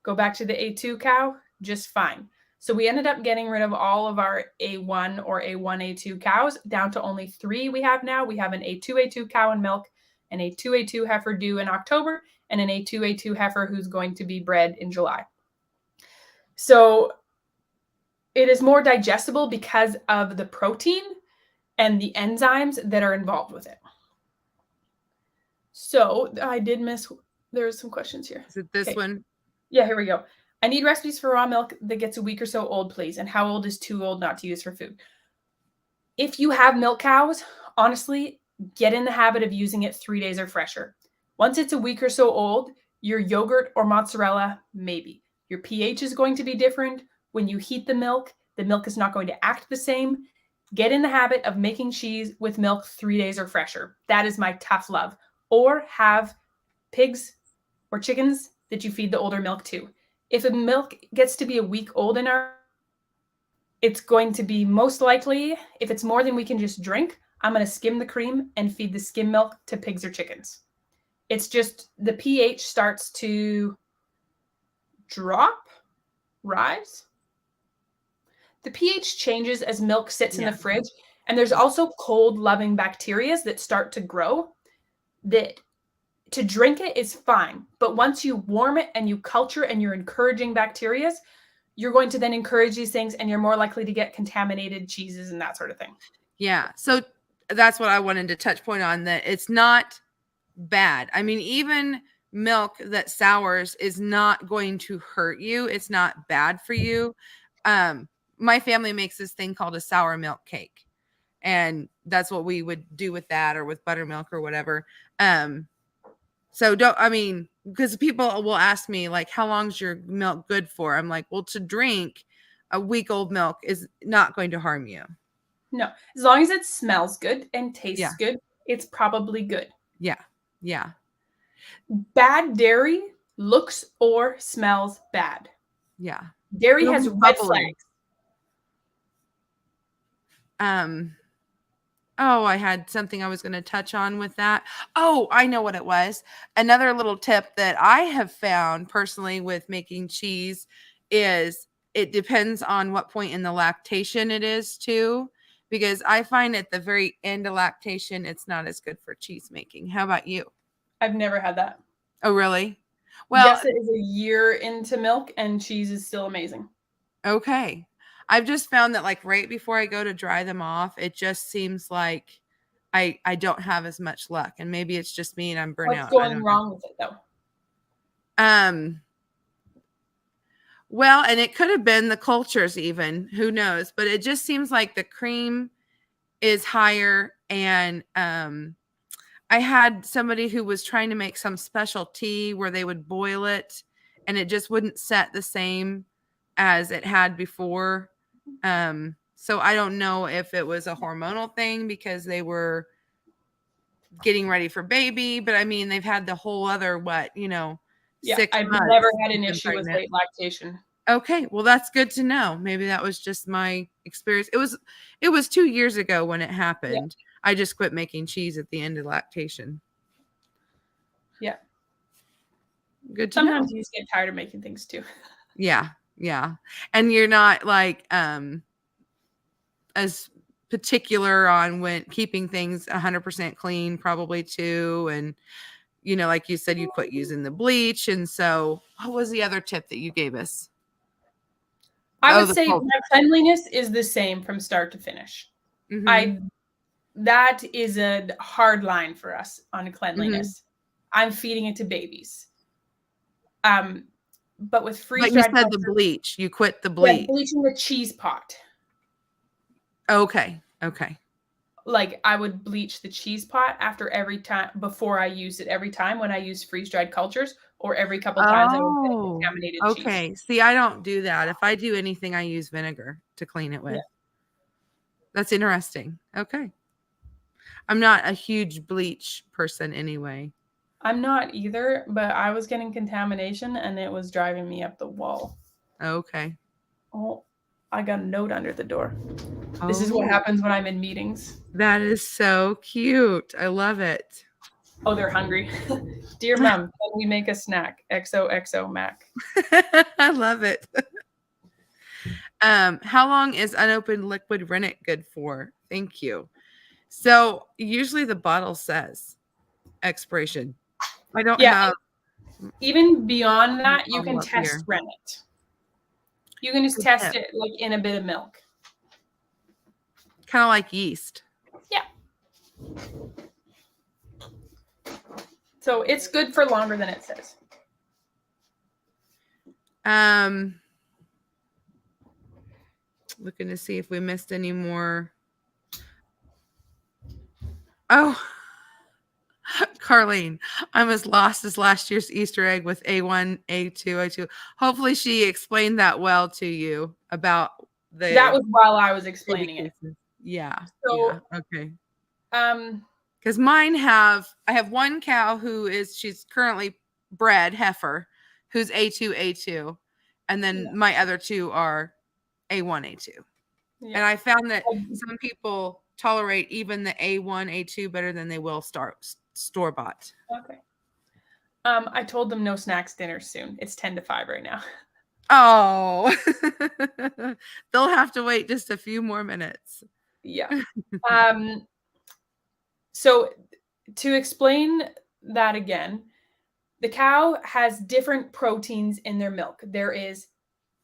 Go back to the A2 cow, just fine. So we ended up getting rid of all of our A1 or A1A2 cows, down to only 3 we have now. We have an A2A2 cow and milk, an A2A2 heifer due in October, and an A2A2 heifer who's going to be bred in July. So it is more digestible because of the protein and the enzymes that are involved with it. So I did miss, there's some questions here. Is it this one? Yeah, here we go. I need recipes for raw milk that gets a week or so old, please. And how old is too old not to use for food? If you have milk cows, honestly, get in the habit of using it 3 days or fresher. Once it's a week or so old, your yogurt or mozzarella, maybe. Your pH is going to be different. When you heat the milk is not going to act the same. Get in the habit of making cheese with milk 3 days or fresher. That is my tough love. Or have pigs or chickens that you feed the older milk to. If a milk gets to be a week old it's going to be most likely, if it's more than we can just drink, I'm going to skim the cream and feed the skim milk to pigs or chickens. It's just the pH starts to rise. The pH changes as milk sits in the fridge. And there's also cold-loving bacteria that start to grow that to drink it is fine. But once you warm it and you culture and you're encouraging bacteria, you're going to then encourage these things and you're more likely to get contaminated cheeses and that sort of thing. Yeah. So that's what I wanted to touch point on, that it's not bad. I mean, even milk that sours is not going to hurt you. It's not bad for you. My family makes this thing called a sour milk cake. And that's what we would do with that, or with buttermilk or whatever. So because people will ask me, like, how long's your milk good for? I'm like, well, to drink a week old milk is not going to harm you. No, as long as it smells good and tastes good, it's probably good. Yeah. Yeah. Bad dairy looks or smells bad. Yeah. Dairy has red flags. Oh, I had something I was going to touch on with that. Oh, I know what it was. Another little tip that I have found personally with making cheese is it depends on what point in the lactation it is too, because I find at the very end of lactation, it's not as good for cheese making. How about you? I've never had that. Oh, really? Well, yes, it is a year into milk and cheese is still amazing. Okay. I've just found that, like, right before I go to dry them off, it just seems like I don't have as much luck, and maybe it's just me and I'm burnt out. What's going wrong with it though? Well, and it could have been the cultures even, who knows, but it just seems like the cream is higher. And I had somebody who was trying to make some special tea where they would boil it and it just wouldn't set the same as it had before. So I don't know if it was a hormonal thing because they were getting ready for baby, but I mean, they've had the whole other, 6 months. I've never had an issue with late lactation. Okay. Well, that's good to know. Maybe that was just my experience. It was 2 years ago when it happened. Yeah. I just quit making cheese at the end of lactation. Yeah. Good to Sometimes know. you just get tired of making things too. Yeah. Yeah. And you're not like as particular on when keeping things 100% clean probably too. And like you said, you quit using the bleach. And so what was the other tip that you gave us? I would say my cleanliness is the same from start to finish. Mm-hmm. That is a hard line for us on cleanliness. Mm-hmm. I'm feeding it to babies. But with freeze-dried, you said the bleach. You quit the bleach. Yeah, bleaching the cheese pot. Okay. Like I would bleach the cheese pot after every time, before I use it every time when I use freeze-dried cultures, or every couple times I would get contaminated cheese. Okay. See, I don't do that. If I do anything, I use vinegar to clean it with. Yeah. That's interesting. Okay. I'm not a huge bleach person anyway. I'm not either, but I was getting contamination and it was driving me up the wall. Okay. Oh, I got a note under the door. This is what Oh, happens when I'm in meetings. that is so cute. I love it. Oh, they're hungry. Dear Mom, can we make a snack? XOXO Mac. I love it. How long is unopened liquid rennet good for? Thank you. So usually the bottle says expiration. I don't Yeah, have even beyond the that, you bottle can up test here. rennet. You can just Good test tip. it like in a bit of milk. Kind of like yeast. Yeah. So it's good for longer than it says. Looking to see if we missed any more. Oh, Carlene, I'm as lost as last year's Easter egg with A1, A2, A2. Hopefully she explained that well to you about That the was while I was baby explaining it. cases. Yeah. So, Yeah. Okay. um, Because I have one cow she's currently bred heifer, who's A2, A2. And then my other two are A1, A2. yeah. And I found that some people tolerate even the A1, A2 better than they will store bought. Okay. I told them no snacks dinner soon. It's 10 to 5 right now. Oh, they'll have to wait just a few more minutes. Yeah. So to explain that again, the cow has different proteins in their milk. There is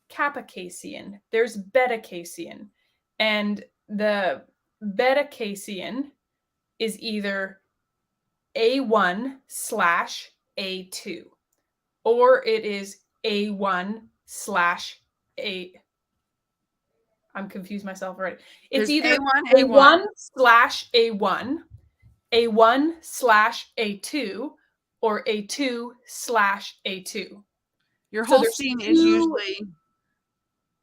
kappa casein, there's beta casein, and the beta casein is either A1 slash A2, or it is A1 slash A. I'm confused myself already. It's There's either A1, A1 slash A1, A1 slash A2, or A2 slash A2. Your So there's Holstein is two. usually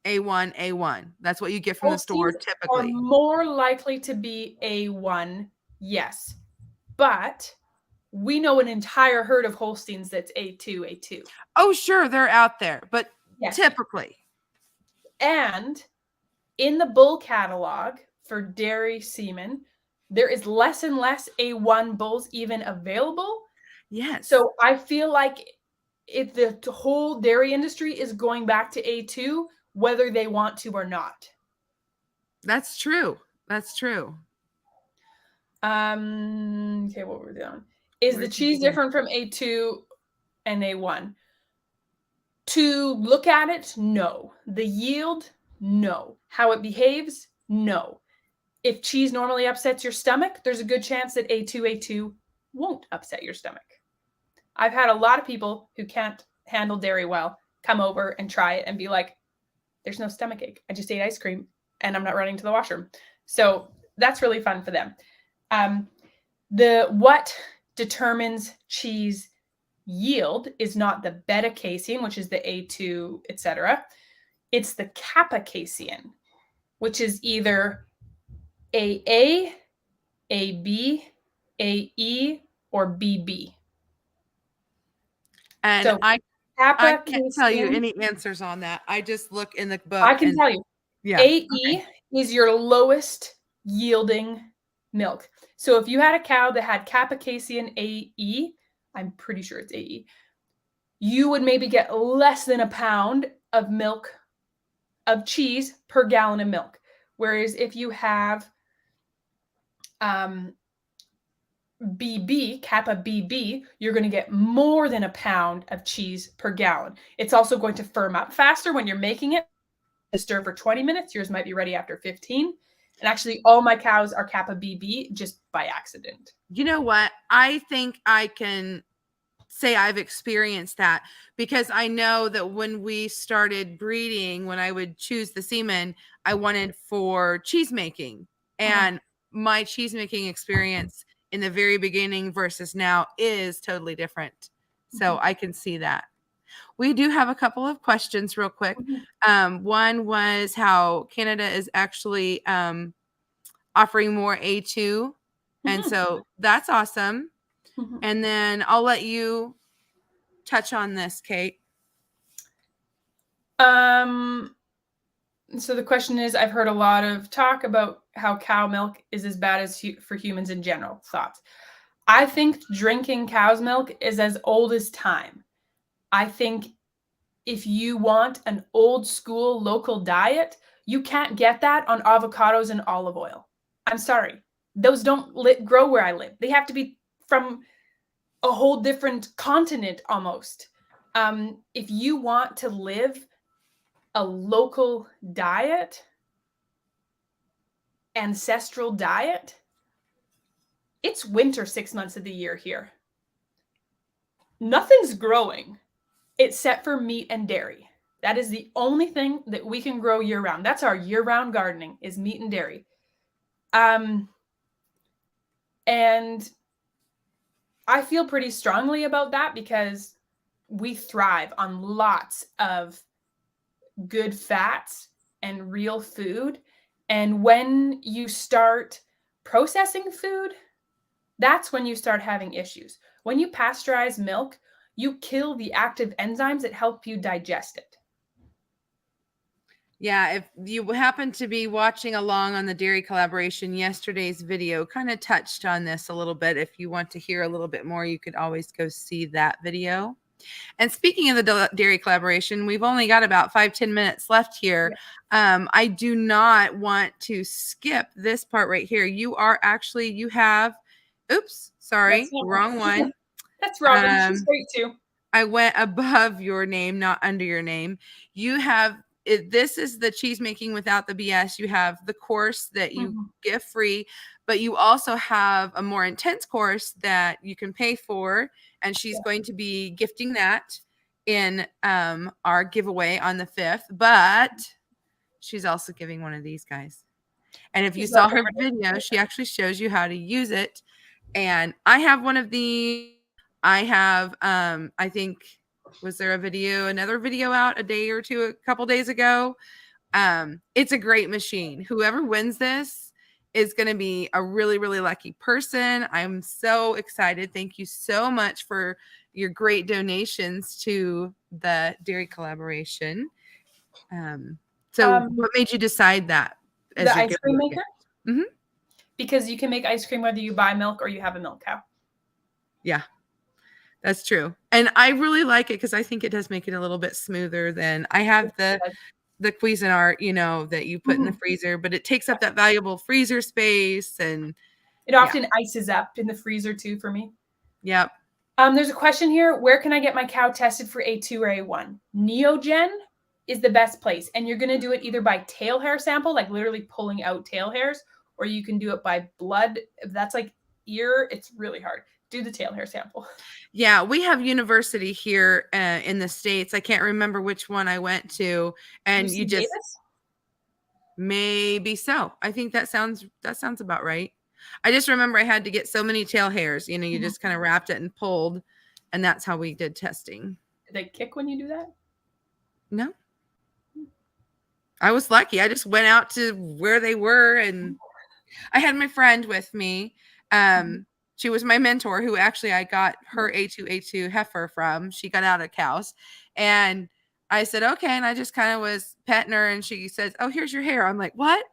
A1, A1. That's what you get from the store Holsteins are typically. more likely to be A1, yes. But we know an entire herd of Holsteins that's A2, A2. Oh, sure, they're out there, but Yes. typically. And in the bull catalog for dairy semen, there is less and less A1 bulls even available. Yes. So I feel like the whole dairy industry is going back to A2, whether they want to or not. That's true. That's true. Okay, what were we doing? Is the cheese different from A2 and A1? To look at it, no. The yield, no. How it behaves, no. If cheese normally upsets your stomach, there's a good chance that A2 won't upset your stomach. I've had a lot of people who can't handle dairy well come over and try it and be like, there's no stomach ache. I just ate ice cream and I'm not running to the washroom. So that's really fun for them. What determines cheese yield is not the beta casein, which is the A2, etc. It's the kappa casein, which is either AA, AB, AE, or BB. And so I kappa can't tell you any answers on that. I just look in the book. I can tell you. Yeah. AE Okay. is your lowest yielding milk. So if you had a cow that had kappa casein AE, I'm pretty sure it's AE, you would maybe get less than a pound of milk, of cheese per gallon of milk. Whereas if you have BB, kappa BB, you're going to get more than a pound of cheese per gallon. It's also going to firm up faster when you're making it. Stir for 20 minutes. Yours might be ready after 15. And actually, all my cows are kappa BB just by accident. You know what? I think I can say I've experienced that because I know that when we started breeding, when I would choose the semen, I wanted for cheese making. And my cheese making experience in the very beginning versus now is totally different. So I can see that. We do have a couple of questions real quick. One was how Canada is actually offering more A2 And so that's awesome. And then I'll let you touch on this, Kate. So the question is, I've heard a lot of talk about how cow milk is as bad as for humans in general. Thoughts? I think drinking cow's milk is as old as time. I think if you want an old school local diet, you can't get that on avocados and olive oil. I'm sorry. Those don't grow where I live. They have to be from a whole different continent almost. If you want to live a local diet, ancestral diet, it's winter 6 months of the year here. Nothing's growing except for meat and dairy. That is the only thing that we can grow year round. That's our year round gardening, is meat and dairy. And I feel pretty strongly about that because we thrive on lots of good fats and real food. And when you start processing food, that's when you start having issues. When you pasteurize milk, you kill the active enzymes that help you digest it. Yeah, if you happen to be watching along on the dairy collaboration, yesterday's video kind of touched on this a little bit. If you want to hear a little bit more, you could always go see that video. And speaking of the dairy collaboration, we've only got about 5-10 minutes left here. Yeah. I do not want to skip this part right here. You have, oops, sorry, wrong one. That's Robin. She's great too. I went above your name, not under your name. You have, this is the Cheesemaking Without the BS. You have the course that you gift free, but you also have a more intense course that you can pay for. And she's going to be gifting that in our giveaway on the 5th. But she's also giving one of these guys. And if you saw her video, she actually shows you how to use it. And I have one of these. I have, I think, was there another video out a couple days ago? It's a great machine. Whoever wins this is going to be a really, really lucky person. I'm so excited. Thank you so much for your great donations to the dairy collaboration. What made you decide that? The ice cream maker? Mm-hmm. Because you can make ice cream whether you buy milk or you have a milk cow. Yeah. That's true. And I really like it because I think it does make it a little bit smoother than I have the Cuisinart, that you put in the freezer, but it takes up that valuable freezer space, and it often ices up in the freezer too for me. Yep. There's a question here. Where can I get my cow tested for A2 or A1? Neogen is the best place. And you're going to do it either by tail hair sample, like literally pulling out tail hairs, or you can do it by blood. If that's like ear, it's really hard. Do the tail hair sample. Yeah, we have university here in the States. I can't remember which one I went to, and you just Davis? Maybe so. I think that sounds about right. I just remember I had to get so many tail hairs. You just kind of wrapped it and pulled, and that's how we did testing. Did they kick when you do that? No. I was lucky. I just went out to where they were, and I had my friend with me. She was my mentor, who actually I got her A2 heifer from. She got out of cows, and I said, okay. And I just kind of was petting her, and she says, oh, here's your hair. I'm like, what?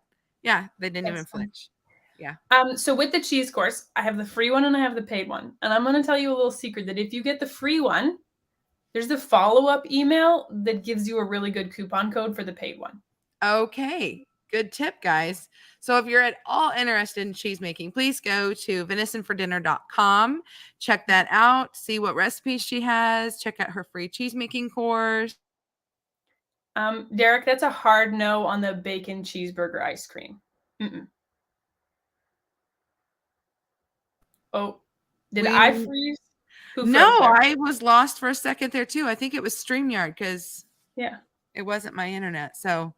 Yeah. They didn't even flinch. Yeah. So with the cheese course, I have the free one and I have the paid one. And I'm going to tell you a little secret that if you get the free one, there's the follow-up email that gives you a really good coupon code for the paid one. Okay. Good tip, guys. So if you're at all interested in cheese making, please go to venisonfordinner.com. Check that out. See what recipes she has. Check out her free cheese making course. Derek, that's a hard no on the bacon cheeseburger ice cream. Oh, did I freeze? No, I was lost for a second there too. I think it was StreamYard because it wasn't my internet. So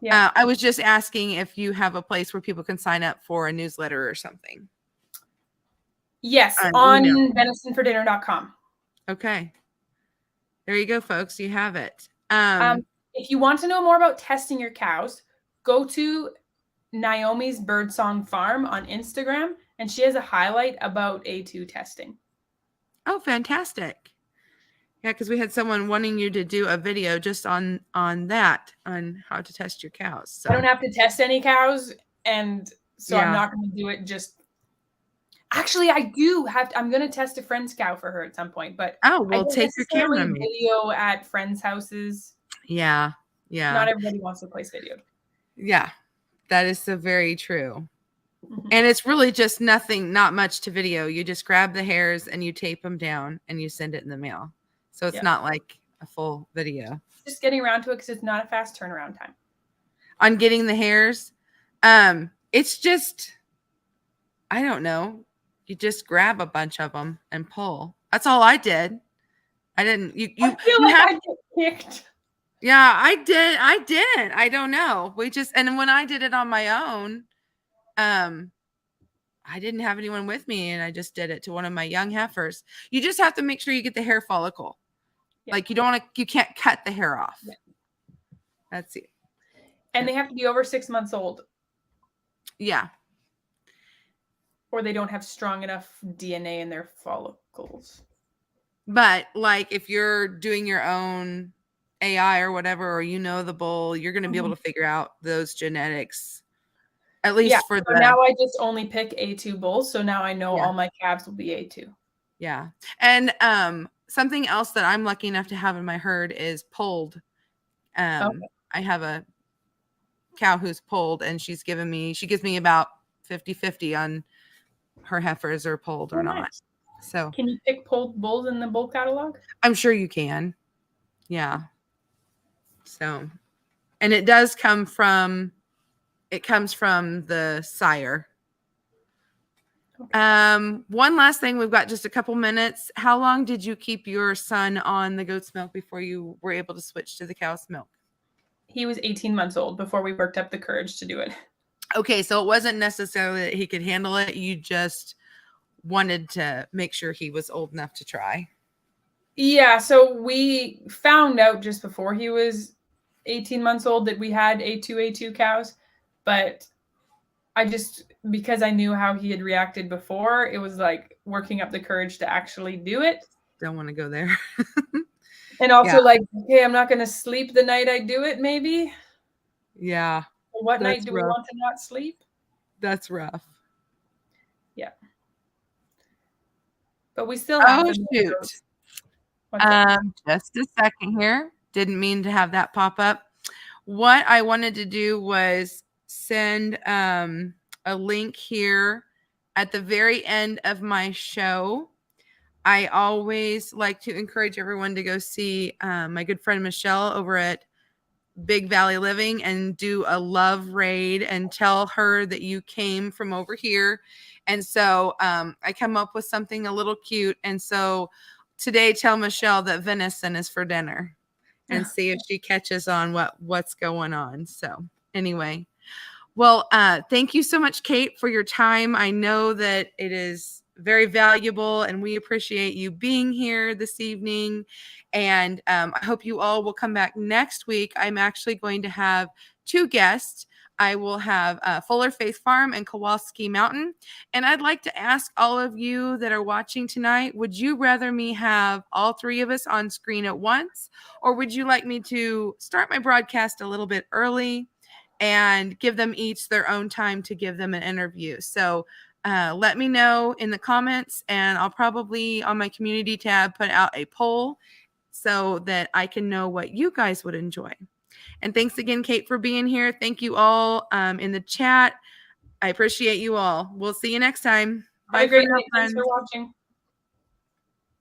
I was just asking if you have a place where people can sign up for a newsletter or something. Yes, on venisonfordinner.com. Okay. There you go, folks. You have it. If you want to know more about testing your cows, go to Naomi's Birdsong Farm on Instagram. and she has a highlight about A2 testing. Oh, fantastic. Yeah, because we had someone wanting you to do a video just on that, on how to test your cows. So I don't have to test any cows, and so I'm yeah. not going to do it just. Actually, I do have to, I'm going to test a friend's cow for her at some point, but Oh, I well, don't take your camera, necessarily maybe. video at friends' houses. Yeah. Not Yeah. everybody wants the place videoed. Yeah. That is so very true. Mhm. And it's really just nothing, not much to video. You just grab the hairs and you tape them down and you send it in the mail. So it's Yeah. not like a full video. Just getting around to it because it's not a fast turnaround time. On getting the hairs, it's just, I don't know. You just grab a bunch of them and pull. That's all I did. I didn't. I feel like I get kicked. Yeah, I did. I didn't. I don't know. We just, and when I did it on my own, I didn't have anyone with me, and I just did it to one of my young heifers. You just have to make sure you get the hair follicle. Yeah. Like you don't want to, you can't cut the hair off. Yeah. That's it. And they have to be over 6 months old. Yeah. Or they don't have strong enough DNA in their follicles. But like if you're doing your own AI or whatever, or you know the bull, you're going to be able to figure out those genetics. At least for the. Now I just only pick A2 bulls, so now I know all my calves will be A2. Yeah. And something else that I'm lucky enough to have in my herd is pulled. I have a cow who's pulled, and she gives me about 50-50 on her heifers are pulled or not. Nice. So can you pick pulled bulls in the bull catalog? I'm sure you can. Yeah. So, and it does come from the sire. Okay. One last thing, we've got just a couple minutes. How long did you keep your son on the goat's milk before you were able to switch to the cow's milk? He was 18 months old before we worked up the courage to do it. Okay, so it wasn't necessarily that he could handle it. You just wanted to make sure he was old enough to try. Yeah, so we found out just before he was 18 months old that we had A2 cows, but because I knew how he had reacted before, it was like working up the courage to actually do it. Don't want to go there. And also okay, I'm not going to sleep the night I do it, maybe. Yeah. Well, what night do we want to not sleep? That's rough. Yeah. But we still have shoot. Just a second here. Didn't mean to have that pop up. What I wanted to do was send a link here at the very end of my show. I always like to encourage everyone to go see my good friend Michelle over at Big Valley Living and do a love raid and tell her that you came from over here. And so I come up with something a little cute. And so today, tell Michelle that venison is for dinner and see if she catches on what's going on. So anyway, well, thank you so much, Kate, for your time. I know that it is very valuable, and we appreciate you being here this evening. And I hope you all will come back next week. I'm actually going to have 2 guests. I will have Fuller Faith Farm and Kowalski Mountain. And I'd like to ask all of you that are watching tonight, would you rather me have all 3 of us on screen at once? Or would you like me to start my broadcast a little bit early and give them each their own time to give them an interview? So let me know in the comments, and I'll probably on my community tab put out a poll so that I can know what you guys would enjoy. And thanks again, Kate, for being here. Thank you all in the chat. I appreciate you all. We'll see you next time. Bye, great night. Thanks for watching.